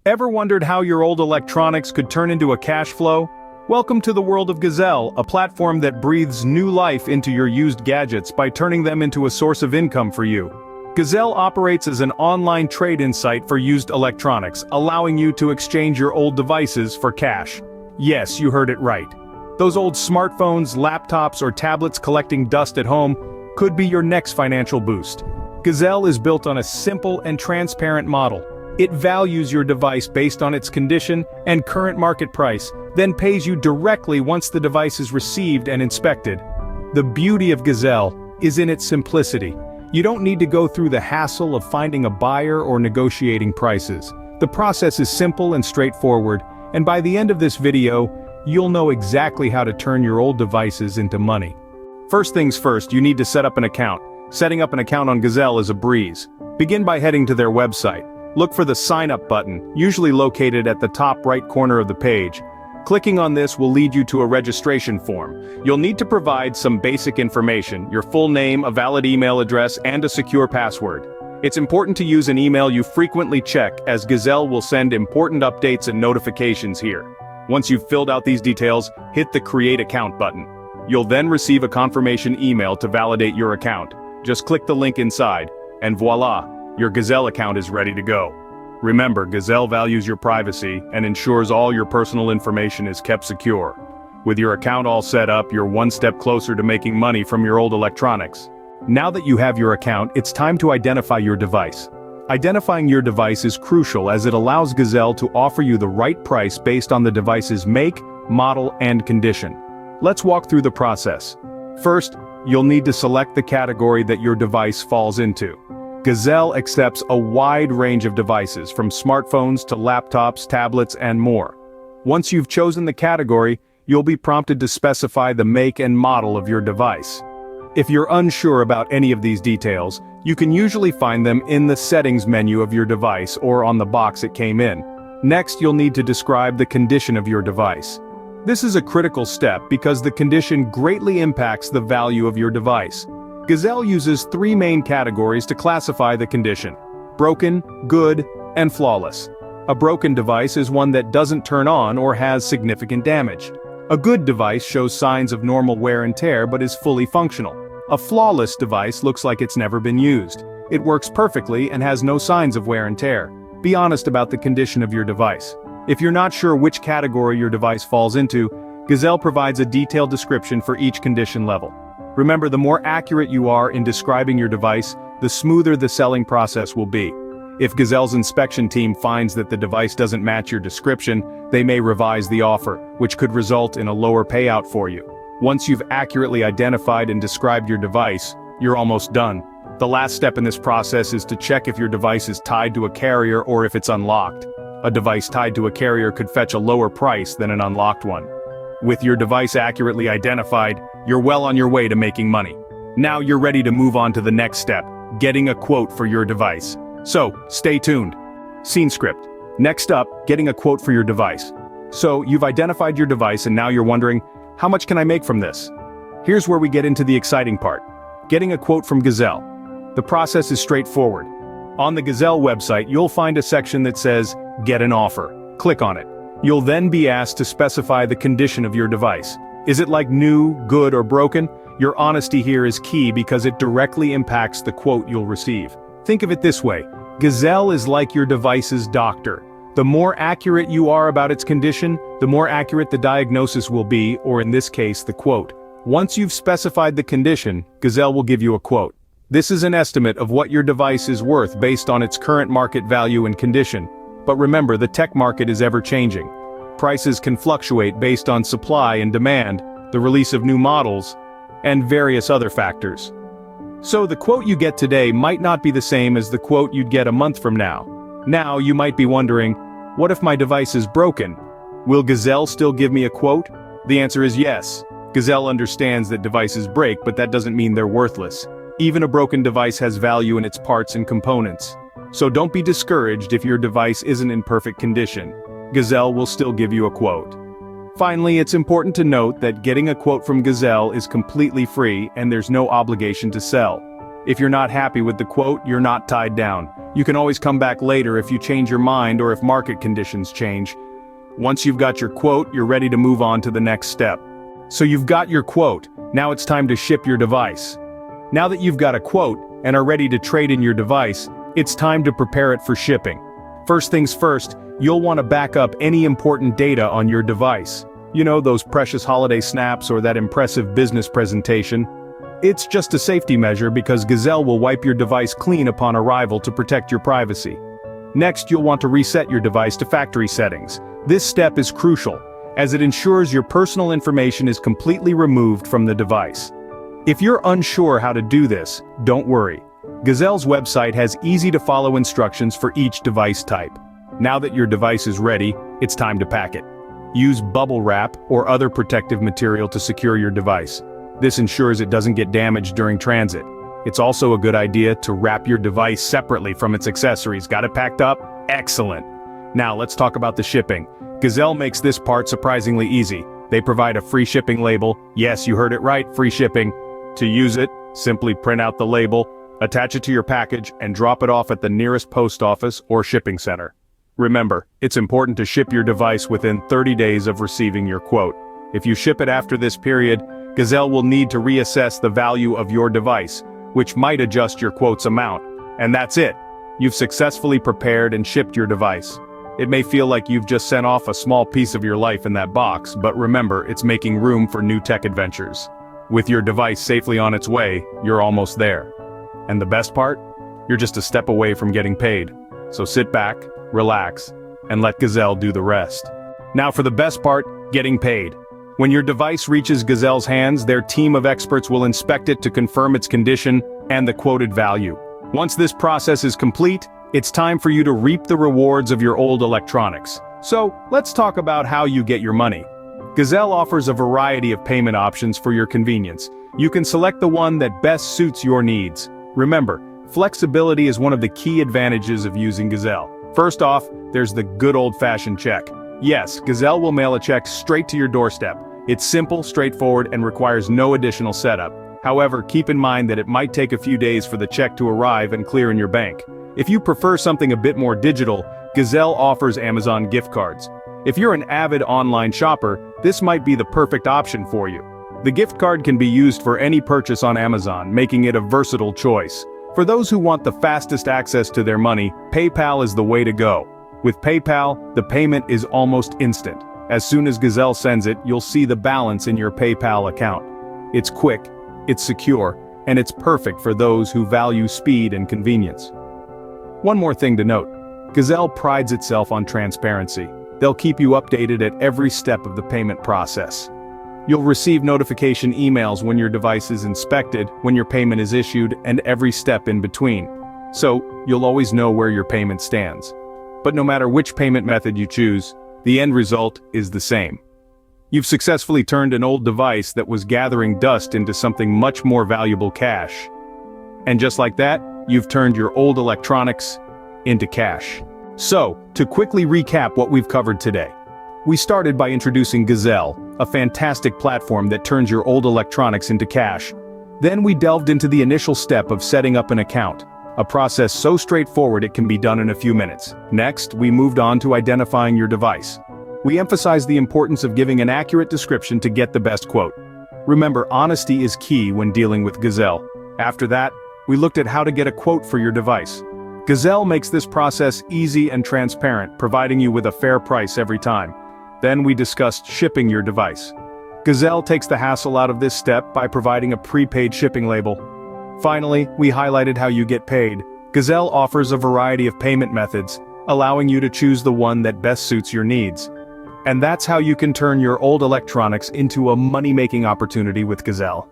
Ever wondered how your old electronics could turn into a cash flow? Welcome to the world of Gazelle, a platform that breathes new life into your used gadgets by turning them into a source of income for you. Gazelle operates as an online trade-in site for used electronics, allowing you to exchange your old devices for cash. Yes, you heard it right. Those old smartphones, laptops, or tablets collecting dust at home could be your next financial boost. Gazelle is built on a simple and transparent model. It values your device based on its condition and current market price, then pays you directly once the device is received and inspected. The beauty of Gazelle is in its simplicity. You don't need to go through the hassle of finding a buyer or negotiating prices. The process is simple and straightforward, and by the end of this video, you'll know exactly how to turn your old devices into money. First things first, you need to set up an account. Setting up an account on Gazelle is a breeze. Begin by heading to their website. Look for the Sign Up button, usually located at the top right corner of the page. Clicking on this will lead you to a registration form. You'll need to provide some basic information, your full name, a valid email address, and a secure password. It's important to use an email you frequently check, as Gazelle will send important updates and notifications here. Once you've filled out these details, hit the Create Account button. You'll then receive a confirmation email to validate your account. Just click the link inside, and voila! Your Gazelle account is ready to go. Remember, Gazelle values your privacy and ensures all your personal information is kept secure. With your account all set up, you're one step closer to making money from your old electronics. Now that you have your account, it's time to identify your device. Identifying your device is crucial as it allows Gazelle to offer you the right price based on the device's make, model, and condition. Let's walk through the process. First, you'll need to select the category that your device falls into. Gazelle accepts a wide range of devices, from smartphones to laptops, tablets, and more. Once you've chosen the category, you'll be prompted to specify the make and model of your device. If you're unsure about any of these details, you can usually find them in the settings menu of your device or on the box it came in. Next, you'll need to describe the condition of your device. This is a critical step because the condition greatly impacts the value of your device. Gazelle uses three main categories to classify the condition: broken, good, and flawless. A broken device is one that doesn't turn on or has significant damage. A good device shows signs of normal wear and tear but is fully functional. A flawless device looks like it's never been used. It works perfectly and has no signs of wear and tear. Be honest about the condition of your device. If you're not sure which category your device falls into, Gazelle provides a detailed description for each condition level. Remember, the more accurate you are in describing your device, the smoother the selling process will be. If Gazelle's inspection team finds that the device doesn't match your description, they may revise the offer, which could result in a lower payout for you. Once you've accurately identified and described your device, you're almost done. The last step in this process is to check if your device is tied to a carrier or if it's unlocked. A device tied to a carrier could fetch a lower price than an unlocked one. With your device accurately identified, you're well on your way to making money. Now you're ready to move on to the next step, getting a quote for your device. So, stay tuned. Scene script. Next up, getting a quote for your device. So, you've identified your device and now you're wondering, how much can I make from this? Here's where we get into the exciting part. Getting a quote from Gazelle. The process is straightforward. On the Gazelle website, you'll find a section that says, Get an offer. Click on it. You'll then be asked to specify the condition of your device. Is it like new, good, or broken? Your honesty here is key because it directly impacts the quote you'll receive. Think of it this way: Gazelle is like your device's doctor. The more accurate you are about its condition, the more accurate the diagnosis will be, or in this case, the quote. Once you've specified the condition, Gazelle will give you a quote. This is an estimate of what your device is worth based on its current market value and condition. But remember, the tech market is ever-changing. Prices can fluctuate based on supply and demand, the release of new models, and various other factors. So the quote you get today might not be the same as the quote you'd get a month from now. Now you might be wondering, what if my device is broken? Will Gazelle still give me a quote? The answer is yes. Gazelle understands that devices break, but that doesn't mean they're worthless. Even a broken device has value in its parts and components. So don't be discouraged if your device isn't in perfect condition. Gazelle will still give you a quote. Finally, it's important to note that getting a quote from Gazelle is completely free and there's no obligation to sell. If you're not happy with the quote, you're not tied down. You can always come back later if you change your mind or if market conditions change. Once you've got your quote, you're ready to move on to the next step. So you've got your quote, now it's time to ship your device. Now that you've got a quote and are ready to trade in your device, it's time to prepare it for shipping. First things first, you'll want to back up any important data on your device. You know, those precious holiday snaps or that impressive business presentation. It's just a safety measure because Gazelle will wipe your device clean upon arrival to protect your privacy. Next, you'll want to reset your device to factory settings. This step is crucial, as it ensures your personal information is completely removed from the device. If you're unsure how to do this, don't worry. Gazelle's website has easy-to-follow instructions for each device type. Now that your device is ready, it's time to pack it. Use bubble wrap or other protective material to secure your device. This ensures it doesn't get damaged during transit. It's also a good idea to wrap your device separately from its accessories. Got it packed up? Excellent. Now let's talk about the shipping. Gazelle makes this part surprisingly easy. They provide a free shipping label. Yes, you heard it right, free shipping. To use it, simply print out the label, attach it to your package, and drop it off at the nearest post office or shipping center. Remember, it's important to ship your device within 30 days of receiving your quote. If you ship it after this period, Gazelle will need to reassess the value of your device, which might adjust your quote's amount. And that's it. You've successfully prepared and shipped your device. It may feel like you've just sent off a small piece of your life in that box, but remember, it's making room for new tech adventures. With your device safely on its way, you're almost there. And the best part? You're just a step away from getting paid. So sit back, relax, and let Gazelle do the rest. Now for the best part, getting paid. When your device reaches Gazelle's hands, their team of experts will inspect it to confirm its condition and the quoted value. Once this process is complete, it's time for you to reap the rewards of your old electronics. So, let's talk about how you get your money. Gazelle offers a variety of payment options for your convenience. You can select the one that best suits your needs. Remember, flexibility is one of the key advantages of using Gazelle. First off, there's the good old-fashioned check. Yes, Gazelle will mail a check straight to your doorstep. It's simple, straightforward, and requires no additional setup. However, keep in mind that it might take a few days for the check to arrive and clear in your bank. If you prefer something a bit more digital, Gazelle offers Amazon gift cards. If you're an avid online shopper, this might be the perfect option for you. The gift card can be used for any purchase on Amazon, making it a versatile choice. For those who want the fastest access to their money, PayPal is the way to go. With PayPal, the payment is almost instant. As soon as Gazelle sends it, you'll see the balance in your PayPal account. It's quick, it's secure, and it's perfect for those who value speed and convenience. One more thing to note. Gazelle prides itself on transparency. They'll keep you updated at every step of the payment process. You'll receive notification emails when your device is inspected, when your payment is issued, and every step in between. So, you'll always know where your payment stands. But no matter which payment method you choose, the end result is the same. You've successfully turned an old device that was gathering dust into something much more valuable, cash. And just like that, you've turned your old electronics into cash. So, to quickly recap what we've covered today. We started by introducing Gazelle, a fantastic platform that turns your old electronics into cash. Then we delved into the initial step of setting up an account, a process so straightforward it can be done in a few minutes. Next, we moved on to identifying your device. We emphasized the importance of giving an accurate description to get the best quote. Remember, honesty is key when dealing with Gazelle. After that, we looked at how to get a quote for your device. Gazelle makes this process easy and transparent, providing you with a fair price every time. Then we discussed shipping your device. Gazelle takes the hassle out of this step by providing a prepaid shipping label. Finally, we highlighted how you get paid. Gazelle offers a variety of payment methods, allowing you to choose the one that best suits your needs. And that's how you can turn your old electronics into a money-making opportunity with Gazelle.